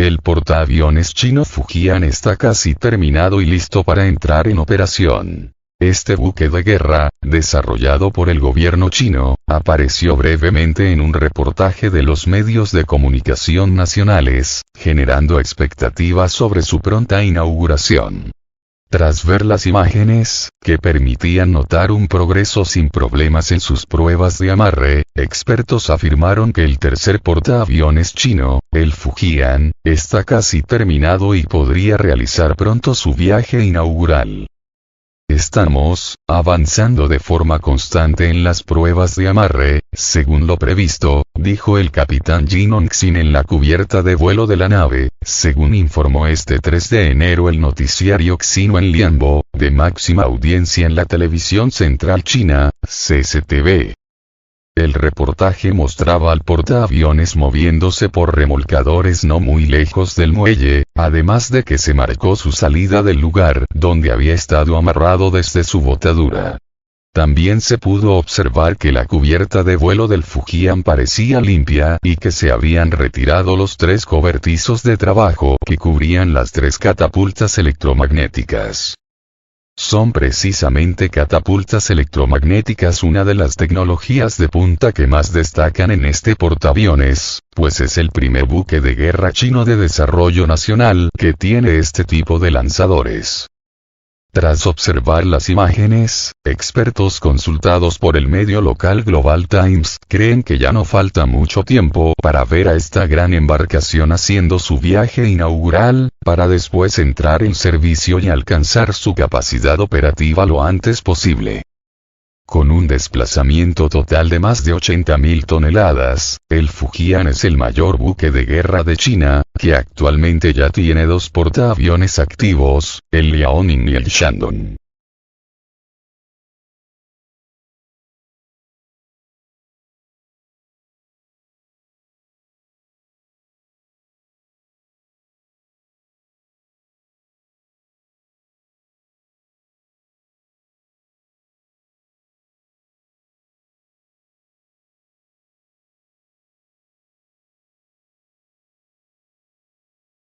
El portaaviones chino Fujian está casi terminado y listo para entrar en operación. Este buque de guerra, desarrollado por el gobierno chino, apareció brevemente en un reportaje de los medios de comunicación nacionales, generando expectativas sobre su pronta inauguración. Tras ver las imágenes, que permitían notar un progreso sin problemas en sus pruebas de amarre, expertos afirmaron que el tercer portaaviones chino, el Fujian, está casi terminado y podría realizar pronto su viaje inaugural. Estamos avanzando de forma constante en las pruebas de amarre, según lo previsto, dijo el capitán Jin Ong-sin en la cubierta de vuelo de la nave, según informó este 3 de enero el noticiario Xinhua Lianbo, de máxima audiencia en la televisión central china, CCTV. El reportaje mostraba al portaaviones moviéndose por remolcadores no muy lejos del muelle, además de que se marcó su salida del lugar donde había estado amarrado desde su botadura. También se pudo observar que la cubierta de vuelo del Fujian parecía limpia y que se habían retirado los 3 cobertizos de trabajo que cubrían las 3 catapultas electromagnéticas. Son precisamente catapultas electromagnéticas una de las tecnologías de punta que más destacan en este portaaviones, pues es el primer buque de guerra chino de desarrollo nacional que tiene este tipo de lanzadores. Tras observar las imágenes, expertos consultados por el medio local Global Times creen que ya no falta mucho tiempo para ver a esta gran embarcación haciendo su viaje inaugural, para después entrar en servicio y alcanzar su capacidad operativa lo antes posible. Con un desplazamiento total de más de 80.000 toneladas, el Fujian es el mayor buque de guerra de China, que actualmente ya tiene 2 portaaviones activos, el Liaoning y el Shandong.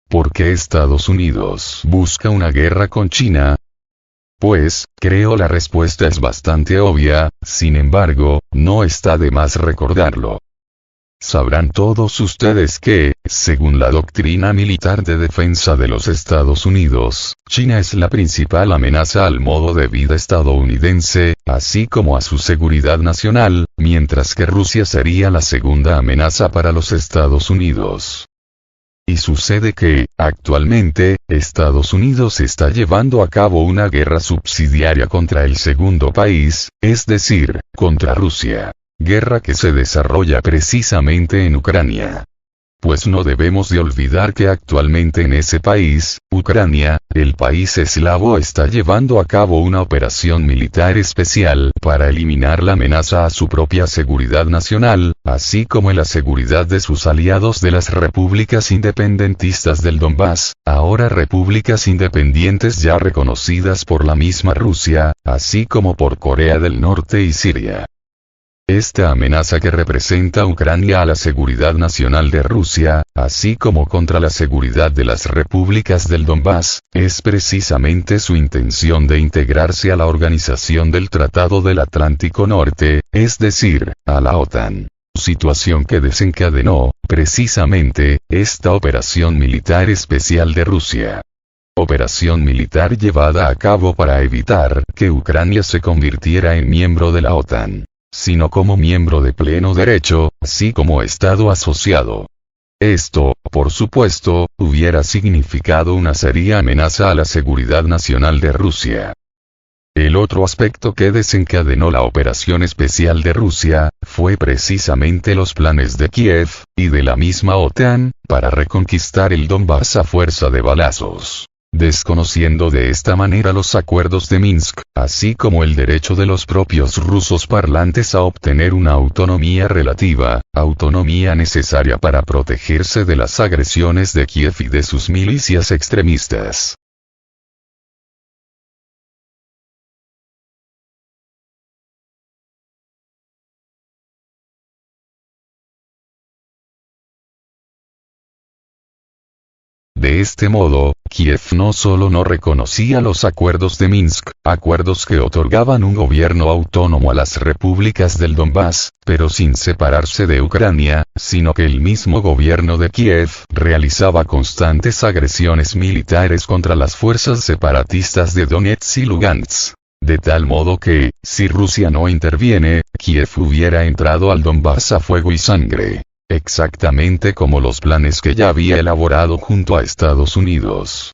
¿Por qué Estados Unidos busca una guerra con China? Pues, creo la respuesta es bastante obvia, sin embargo, no está de más recordarlo. Sabrán todos ustedes que, según la doctrina militar de defensa de los Estados Unidos, China es la principal amenaza al modo de vida estadounidense, así como a su seguridad nacional, mientras que Rusia sería la segunda amenaza para los Estados Unidos. Y sucede que, actualmente, Estados Unidos está llevando a cabo una guerra subsidiaria contra el segundo país, es decir, contra Rusia. Guerra que se desarrolla precisamente en Ucrania. Pues no debemos de olvidar que actualmente en ese país, Ucrania, el país eslavo está llevando a cabo una operación militar especial para eliminar la amenaza a su propia seguridad nacional, así como la seguridad de sus aliados de las repúblicas independentistas del Donbass, ahora repúblicas independientes ya reconocidas por la misma Rusia, así como por Corea del Norte y Siria. Esta amenaza que representa Ucrania a la seguridad nacional de Rusia, así como contra la seguridad de las repúblicas del Donbass, es precisamente su intención de integrarse a la Organización del Tratado del Atlántico Norte, es decir, a la OTAN. Situación que desencadenó, precisamente, esta operación militar especial de Rusia. Operación militar llevada a cabo para evitar que Ucrania se convirtiera en miembro de la OTAN, sino como miembro de pleno derecho, así como Estado asociado. Esto, por supuesto, hubiera significado una seria amenaza a la seguridad nacional de Rusia. El otro aspecto que desencadenó la operación especial de Rusia, fue precisamente los planes de Kiev, y de la misma OTAN, para reconquistar el Donbass a fuerza de balazos. Desconociendo de esta manera los acuerdos de Minsk, así como el derecho de los propios rusos parlantes a obtener una autonomía relativa, autonomía necesaria para protegerse de las agresiones de Kiev y de sus milicias extremistas. De este modo, Kiev no solo no reconocía los acuerdos de Minsk, acuerdos que otorgaban un gobierno autónomo a las repúblicas del Donbass, pero sin separarse de Ucrania, sino que el mismo gobierno de Kiev realizaba constantes agresiones militares contra las fuerzas separatistas de Donetsk y Lugansk. De tal modo que, si Rusia no interviene, Kiev hubiera entrado al Donbass a fuego y sangre. Exactamente como los planes que ya había elaborado junto a Estados Unidos.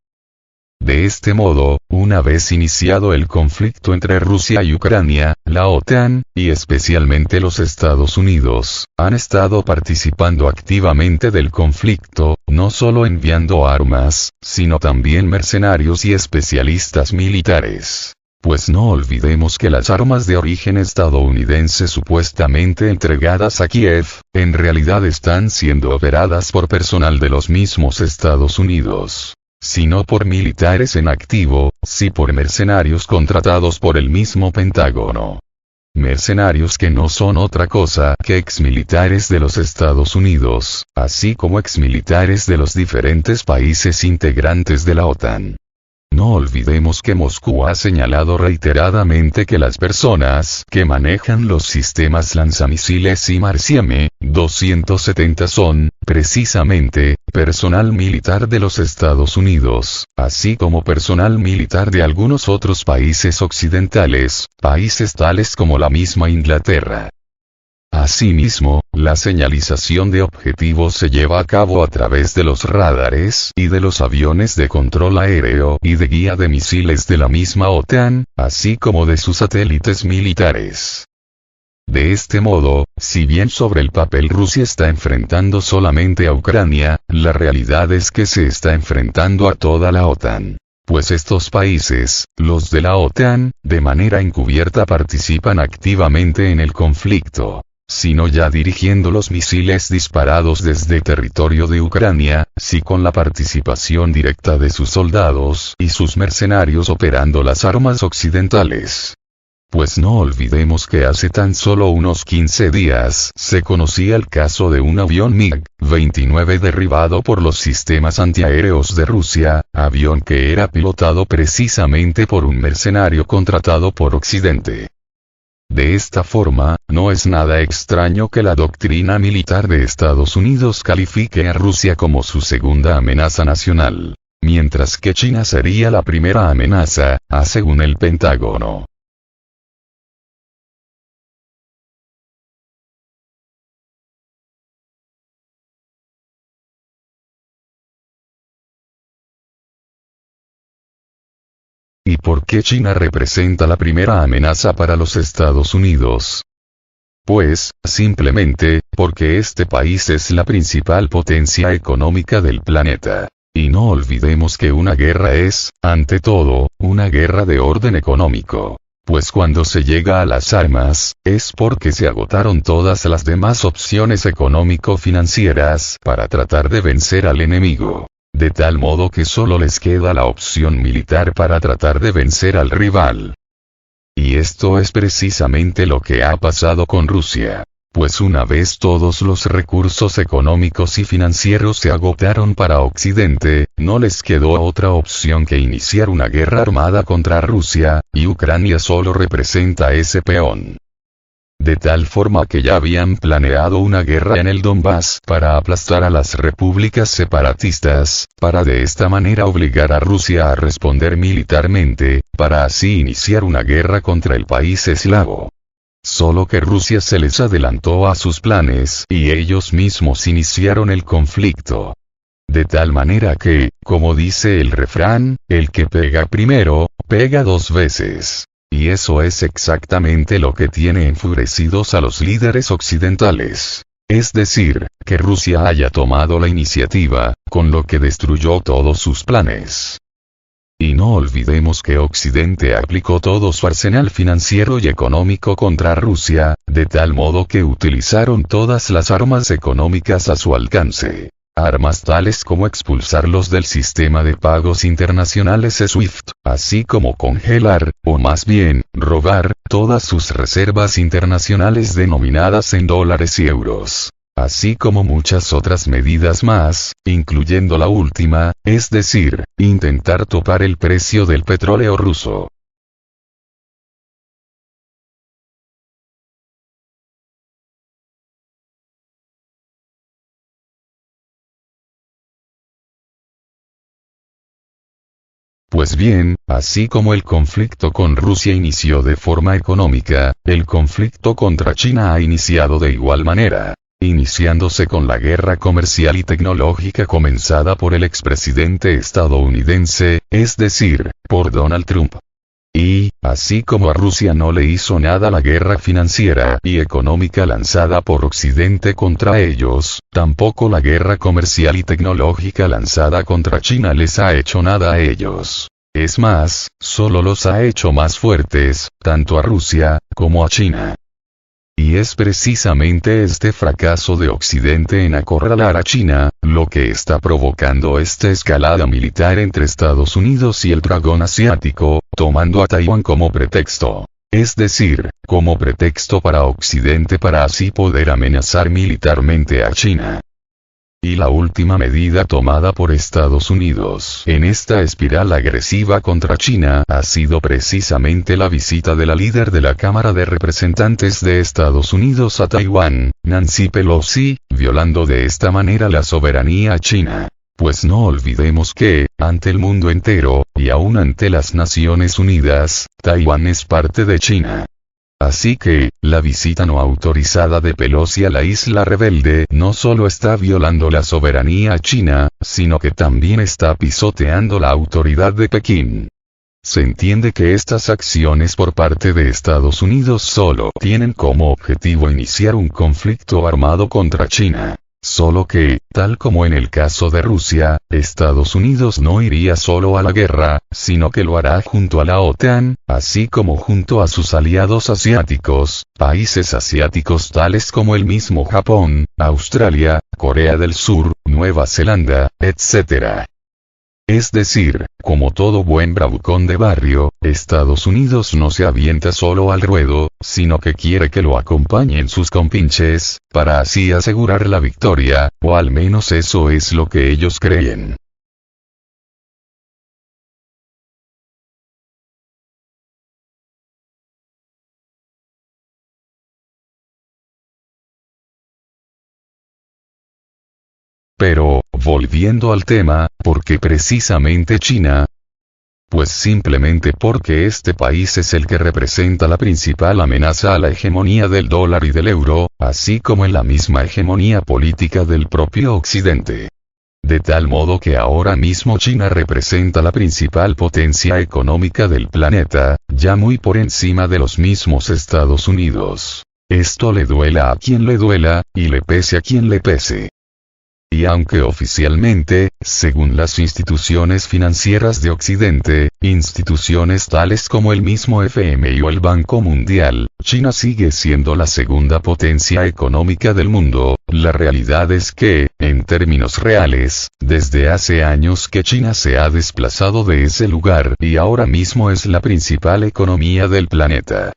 De este modo, una vez iniciado el conflicto entre Rusia y Ucrania, la OTAN, y especialmente los Estados Unidos, han estado participando activamente del conflicto, no solo enviando armas, sino también mercenarios y especialistas militares. Pues no olvidemos que las armas de origen estadounidense supuestamente entregadas a Kiev, en realidad están siendo operadas por personal de los mismos Estados Unidos. Si no por militares en activo, sí por mercenarios contratados por el mismo Pentágono. Mercenarios que no son otra cosa que exmilitares de los Estados Unidos, así como exmilitares de los diferentes países integrantes de la OTAN. No olvidemos que Moscú ha señalado reiteradamente que las personas que manejan los sistemas lanzamisiles y Imer-270 son, precisamente, personal militar de los Estados Unidos, así como personal militar de algunos otros países occidentales, países tales como la misma Inglaterra. Asimismo, la señalización de objetivos se lleva a cabo a través de los radares y de los aviones de control aéreo y de guía de misiles de la misma OTAN, así como de sus satélites militares. De este modo, si bien sobre el papel Rusia está enfrentando solamente a Ucrania, la realidad es que se está enfrentando a toda la OTAN. Pues estos países, los de la OTAN, de manera encubierta participan activamente en el conflicto. Sino ya dirigiendo los misiles disparados desde territorio de Ucrania, sí con la participación directa de sus soldados y sus mercenarios operando las armas occidentales. Pues no olvidemos que hace tan solo unos 15 días se conocía el caso de un avión MiG-29 derribado por los sistemas antiaéreos de Rusia, avión que era pilotado precisamente por un mercenario contratado por Occidente. De esta forma, no es nada extraño que la doctrina militar de Estados Unidos califique a Rusia como su segunda amenaza nacional, mientras que China sería la primera amenaza, según el Pentágono. ¿Y por qué China representa la primera amenaza para los Estados Unidos? Pues, simplemente, porque este país es la principal potencia económica del planeta. Y no olvidemos que una guerra es, ante todo, una guerra de orden económico. Pues cuando se llega a las armas, es porque se agotaron todas las demás opciones económico-financieras para tratar de vencer al enemigo. De tal modo que solo les queda la opción militar para tratar de vencer al rival. Y esto es precisamente lo que ha pasado con Rusia. Pues una vez todos los recursos económicos y financieros se agotaron para Occidente, no les quedó otra opción que iniciar una guerra armada contra Rusia, y Ucrania solo representa ese peón. De tal forma que ya habían planeado una guerra en el Donbass para aplastar a las repúblicas separatistas, para de esta manera obligar a Rusia a responder militarmente, para así iniciar una guerra contra el país eslavo. Solo que Rusia se les adelantó a sus planes y ellos mismos iniciaron el conflicto. De tal manera que, como dice el refrán, el que pega primero, pega dos veces. Y eso es exactamente lo que tiene enfurecidos a los líderes occidentales. Es decir, que Rusia haya tomado la iniciativa, con lo que destruyó todos sus planes. Y no olvidemos que Occidente aplicó todo su arsenal financiero y económico contra Rusia, de tal modo que utilizaron todas las armas económicas a su alcance. Armas tales como expulsarlos del sistema de pagos internacionales SWIFT, así como congelar, o más bien, robar, todas sus reservas internacionales denominadas en dólares y euros. así como muchas otras medidas más, incluyendo la última, es decir, intentar topar el precio del petróleo ruso. Pues bien, así como el conflicto con Rusia inició de forma económica, el conflicto contra China ha iniciado de igual manera, iniciándose con la guerra comercial y tecnológica comenzada por el expresidente estadounidense, es decir, por Donald Trump. Y, así como a Rusia no le hizo nada la guerra financiera y económica lanzada por Occidente contra ellos, tampoco la guerra comercial y tecnológica lanzada contra China les ha hecho nada a ellos. Es más, solo los ha hecho más fuertes, tanto a Rusia, como a China. Y es precisamente este fracaso de Occidente en acorralar a China, lo que está provocando esta escalada militar entre Estados Unidos y el dragón asiático, tomando a Taiwán como pretexto. Es decir, como pretexto para Occidente para así poder amenazar militarmente a China. Y la última medida tomada por Estados Unidos en esta espiral agresiva contra China ha sido precisamente la visita de la líder de la Cámara de Representantes de Estados Unidos a Taiwán, Nancy Pelosi, violando de esta manera la soberanía china. Pues no olvidemos que, ante el mundo entero, y aún ante las Naciones Unidas, Taiwán es parte de China. Así que, la visita no autorizada de Pelosi a la isla rebelde no solo está violando la soberanía china, sino que también está pisoteando la autoridad de Pekín. Se entiende que estas acciones por parte de Estados Unidos solo tienen como objetivo iniciar un conflicto armado contra China. Solo que, tal como en el caso de Rusia, Estados Unidos no iría solo a la guerra, sino que lo hará junto a la OTAN, así como junto a sus aliados asiáticos, países asiáticos tales como el mismo Japón, Australia, Corea del Sur, Nueva Zelanda, etc. Es decir, como todo buen bravucón de barrio, Estados Unidos no se avienta solo al ruedo, sino que quiere que lo acompañen sus compinches, para así asegurar la victoria, o al menos eso es lo que ellos creen. Pero, volviendo al tema, ¿por qué precisamente China? Pues simplemente porque este país es el que representa la principal amenaza a la hegemonía del dólar y del euro, así como en la misma hegemonía política del propio Occidente. De tal modo que ahora mismo China representa la principal potencia económica del planeta, ya muy por encima de los mismos Estados Unidos. Esto le duela a quien le duela, y le pese a quien le pese. Y aunque oficialmente, según las instituciones financieras de Occidente, instituciones tales como el mismo FMI o el Banco Mundial, China sigue siendo la segunda potencia económica del mundo, la realidad es que, en términos reales, desde hace años que China se ha desplazado de ese lugar y ahora mismo es la principal economía del planeta.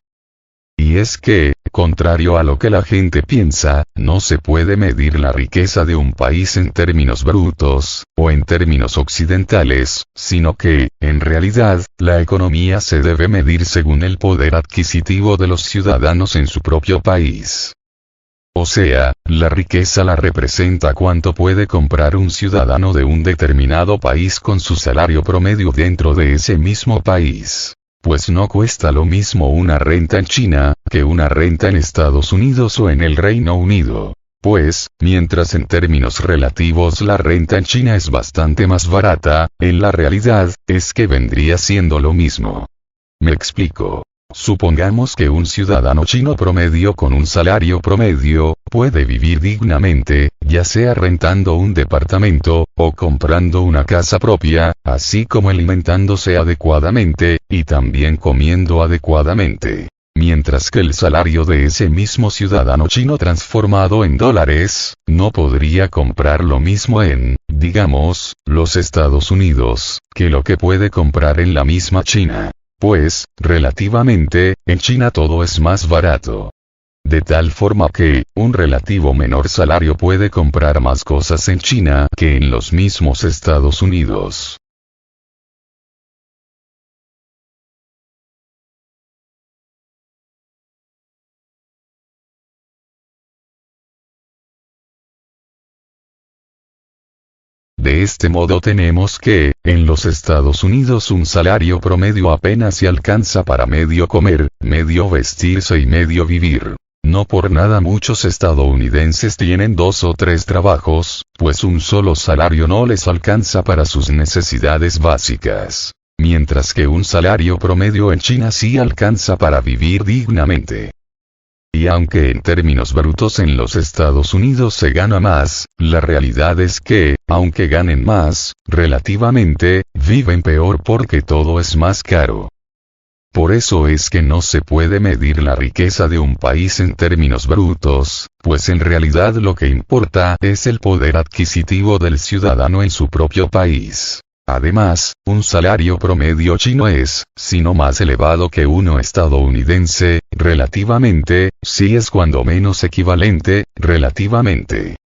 Y es que, contrario a lo que la gente piensa, no se puede medir la riqueza de un país en términos brutos, o en términos occidentales, sino que, en realidad, la economía se debe medir según el poder adquisitivo de los ciudadanos en su propio país. O sea, la riqueza la representa cuánto puede comprar un ciudadano de un determinado país con su salario promedio dentro de ese mismo país. Pues no cuesta lo mismo una renta en China, que una renta en Estados Unidos o en el Reino Unido. Pues, mientras en términos relativos la renta en China es bastante más barata, en la realidad, es que vendría siendo lo mismo. Me explico. Supongamos que un ciudadano chino promedio con un salario promedio, puede vivir dignamente, ya sea rentando un departamento, o comprando una casa propia, así como alimentándose adecuadamente, y también comiendo adecuadamente. Mientras que el salario de ese mismo ciudadano chino transformado en dólares, no podría comprar lo mismo en, digamos, los Estados Unidos, que lo que puede comprar en la misma China. Pues, relativamente, en China todo es más barato. De tal forma que, un relativo menor salario puede comprar más cosas en China que en los mismos Estados Unidos. De este modo tenemos que, en los Estados Unidos un salario promedio apenas se alcanza para medio comer, medio vestirse y medio vivir. No por nada muchos estadounidenses tienen 2 o 3 trabajos, pues un solo salario no les alcanza para sus necesidades básicas. Mientras que un salario promedio en China sí alcanza para vivir dignamente. Y aunque en términos brutos en los Estados Unidos se gana más, la realidad es que, aunque ganen más, relativamente, viven peor porque todo es más caro. Por eso es que no se puede medir la riqueza de un país en términos brutos, pues en realidad lo que importa es el poder adquisitivo del ciudadano en su propio país. Además, un salario promedio chino es, si no más elevado que uno estadounidense, relativamente, si es cuando menos equivalente, relativamente.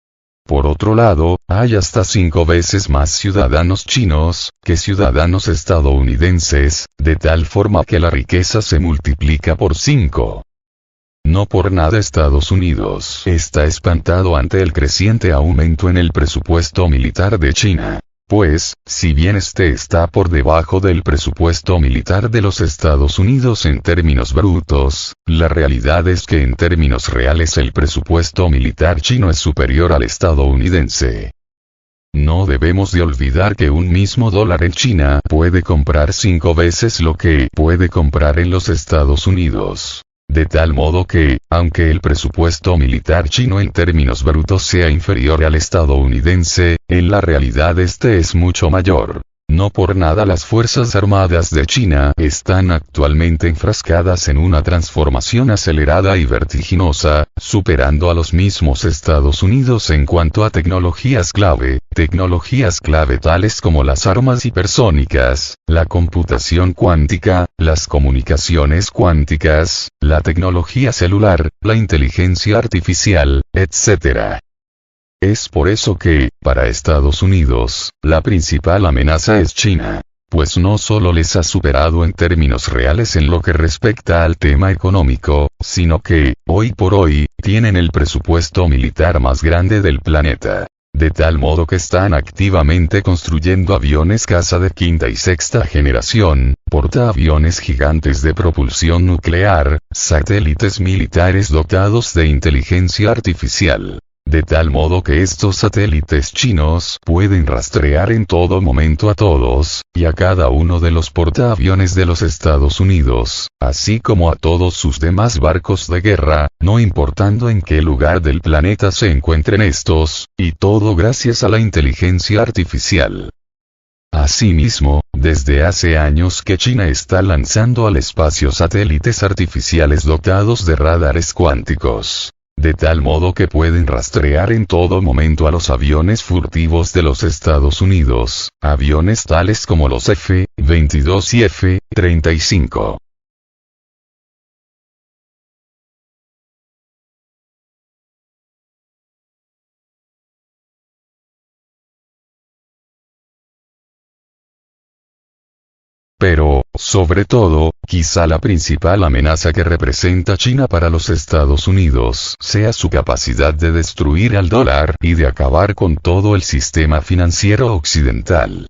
Por otro lado, hay hasta 5 veces más ciudadanos chinos que ciudadanos estadounidenses, de tal forma que la riqueza se multiplica por 5. No por nada Estados Unidos está espantado ante el creciente aumento en el presupuesto militar de China. Pues, si bien este está por debajo del presupuesto militar de los Estados Unidos en términos brutos, la realidad es que en términos reales el presupuesto militar chino es superior al estadounidense. No debemos de olvidar que un mismo dólar en China puede comprar 5 veces lo que puede comprar en los Estados Unidos. De tal modo que, aunque el presupuesto militar chino en términos brutos sea inferior al estadounidense, en la realidad este es mucho mayor. No por nada las Fuerzas Armadas de China están actualmente enfrascadas en una transformación acelerada y vertiginosa, superando a los mismos Estados Unidos en cuanto a tecnologías clave tales como las armas hipersónicas, la computación cuántica, las comunicaciones cuánticas, la tecnología celular, la inteligencia artificial, etc. Es por eso que, para Estados Unidos, la principal amenaza es China. Pues no solo les ha superado en términos reales en lo que respecta al tema económico, sino que, hoy por hoy, tienen el presupuesto militar más grande del planeta. De tal modo que están activamente construyendo aviones caza de quinta y sexta generación, portaaviones gigantes de propulsión nuclear, satélites militares dotados de inteligencia artificial. De tal modo que estos satélites chinos pueden rastrear en todo momento a todos, y a cada uno de los portaaviones de los Estados Unidos, así como a todos sus demás barcos de guerra, no importando en qué lugar del planeta se encuentren estos, y todo gracias a la inteligencia artificial. Asimismo, desde hace años que China está lanzando al espacio satélites artificiales dotados de radares cuánticos. De tal modo que pueden rastrear en todo momento a los aviones furtivos de los Estados Unidos, aviones tales como los F-22 y F-35. Pero, sobre todo, quizá la principal amenaza que representa China para los Estados Unidos sea su capacidad de destruir al dólar y de acabar con todo el sistema financiero occidental.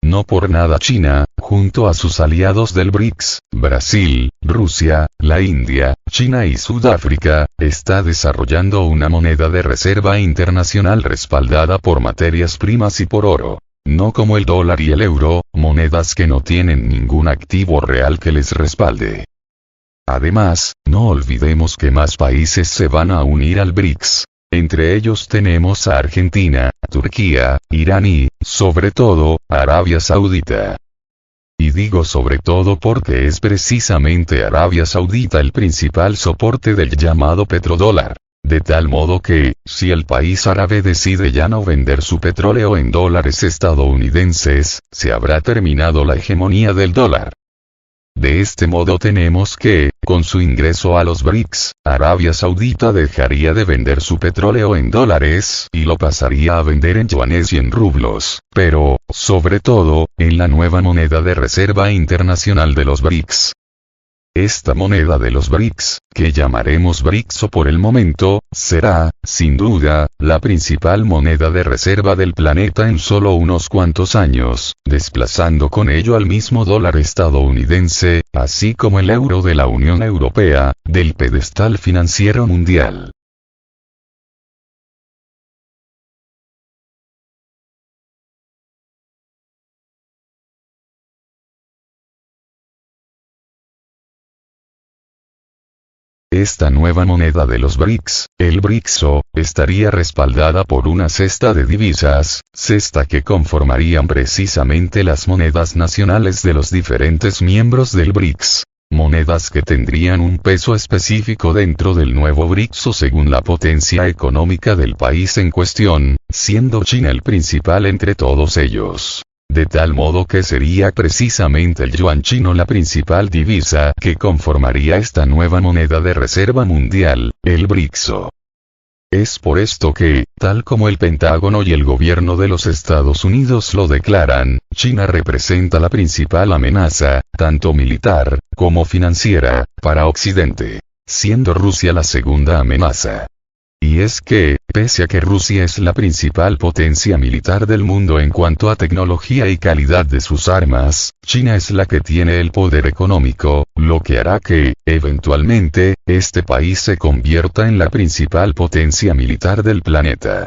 No por nada China, junto a sus aliados del BRICS, Brasil, Rusia, la India, China y Sudáfrica, está desarrollando una moneda de reserva internacional respaldada por materias primas y por oro. No como el dólar y el euro, monedas que no tienen ningún activo real que les respalde. Además, no olvidemos que más países se van a unir al BRICS. Entre ellos tenemos a Argentina, Turquía, Irán y, sobre todo, Arabia Saudita. Y digo sobre todo porque es precisamente Arabia Saudita el principal soporte del llamado petrodólar. De tal modo que, si el país árabe decide ya no vender su petróleo en dólares estadounidenses, se habrá terminado la hegemonía del dólar. De este modo tenemos que, con su ingreso a los BRICS, Arabia Saudita dejaría de vender su petróleo en dólares y lo pasaría a vender en yuanes y en rublos, pero, sobre todo, en la nueva moneda de reserva internacional de los BRICS. Esta moneda de los BRICS, que llamaremos BRICS por el momento, será, sin duda, la principal moneda de reserva del planeta en solo unos cuantos años, desplazando con ello al mismo dólar estadounidense, así como el euro de la Unión Europea, del pedestal financiero mundial. Esta nueva moneda de los BRICS, el BRICSO, estaría respaldada por una cesta de divisas, cesta que conformarían precisamente las monedas nacionales de los diferentes miembros del BRICS. Monedas que tendrían un peso específico dentro del nuevo BRICSO según la potencia económica del país en cuestión, siendo China el principal entre todos ellos. De tal modo que sería precisamente el yuan chino la principal divisa que conformaría esta nueva moneda de reserva mundial, el BRICSO. Es por esto que, tal como el Pentágono y el gobierno de los Estados Unidos lo declaran, China representa la principal amenaza, tanto militar, como financiera, para Occidente, siendo Rusia la segunda amenaza. Y es que, pese a que Rusia es la principal potencia militar del mundo en cuanto a tecnología y calidad de sus armas, China es la que tiene el poder económico, lo que hará que, eventualmente, este país se convierta en la principal potencia militar del planeta.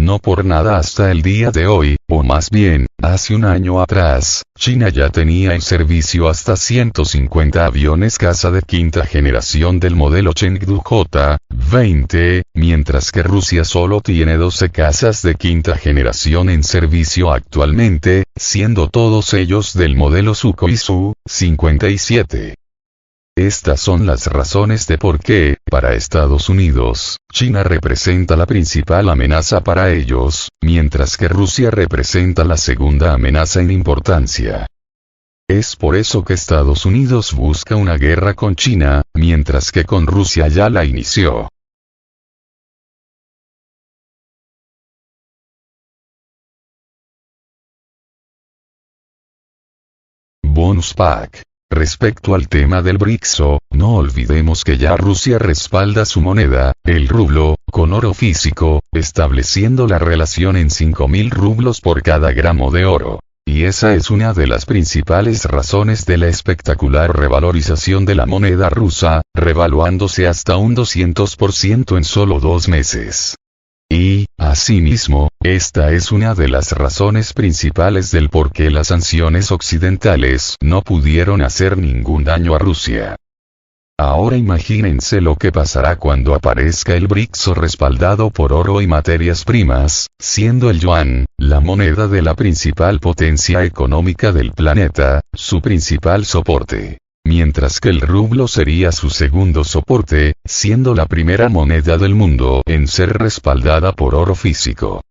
No por nada hasta el día de hoy, o más bien, hace un año atrás, China ya tenía en servicio hasta 150 aviones caza de quinta generación del modelo Chengdu J-20, mientras que Rusia solo tiene 12 cazas de quinta generación en servicio actualmente, siendo todos ellos del modelo Sukhoi Su-57. Estas son las razones de por qué, para Estados Unidos, China representa la principal amenaza para ellos, mientras que Rusia representa la segunda amenaza en importancia. Es por eso que Estados Unidos busca una guerra con China, mientras que con Rusia ya la inició. Bonus Pack. Respecto al tema del BRICSO, no olvidemos que ya Rusia respalda su moneda, el rublo, con oro físico, estableciendo la relación en 5.000 rublos por cada gramo de oro. Y esa es una de las principales razones de la espectacular revalorización de la moneda rusa, revaluándose hasta un 200% en solo 2 meses. Y, asimismo, esta es una de las razones principales del por qué las sanciones occidentales no pudieron hacer ningún daño a Rusia. Ahora imagínense lo que pasará cuando aparezca el BRICSO respaldado por oro y materias primas, siendo el yuan, la moneda de la principal potencia económica del planeta, su principal soporte. Mientras que el rublo sería su segundo soporte, siendo la primera moneda del mundo en ser respaldada por oro físico.